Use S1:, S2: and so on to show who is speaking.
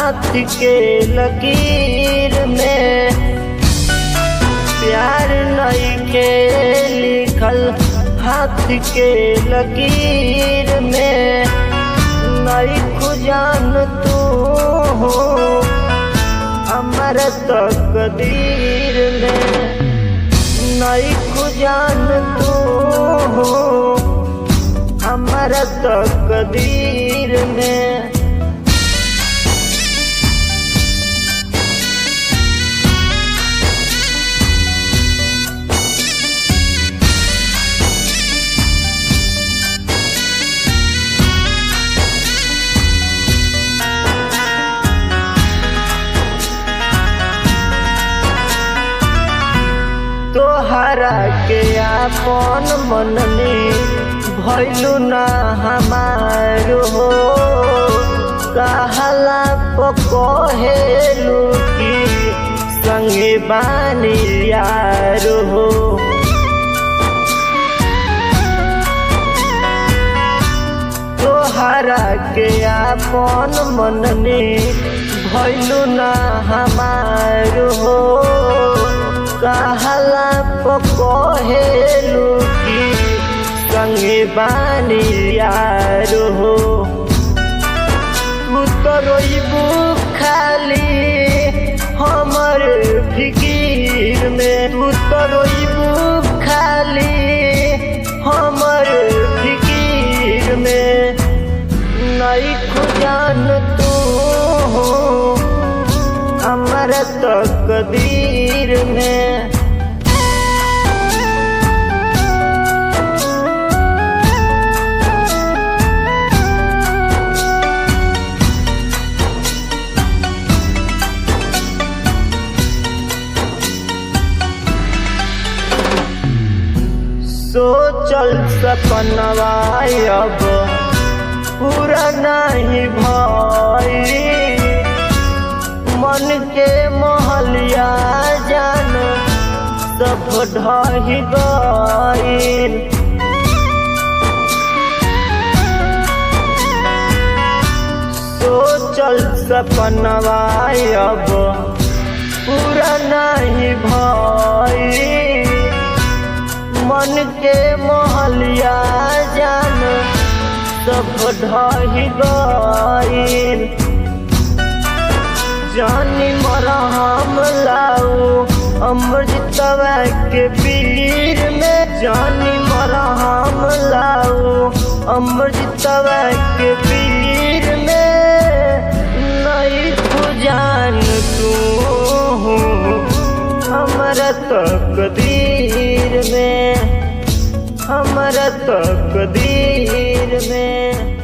S1: हाथ के लकीर में प्यार नहीं के लिखल हाथ के लकीर में नहीं खुजान तू हो हमारा तकदीर में नहीं खुजान तू हो हमारा तकदीर में। तोहरा के आपन मननी भइलू ना हमारो हो कहला पकहेलू की संगे बानी यार हो। तोहरा के आपन मननी भइलू ना हमारो हो कहला पकहेलू की संगे बानी यार हो। तू तो रोइबू खाली हमर फिकीर में तू तो रोइबू खाली हमर फिकीर में नहीं खुजान तू हो हमारा तकदीर में। सोचल सपनवा अब पूरा नहीं भई मन के महलिया जान सब ढही गइल। सोचल सपनवा अब पूरा नहीं भई मन के महलिया जान सब ढही गइल। जानी मरहम लाऊ अमृतवा के पीर में जानी मरहम लाऊ अमृतवा के पीर में नहीं खुजान तू हो हमारा तकदीर में हमारा तकदीर में।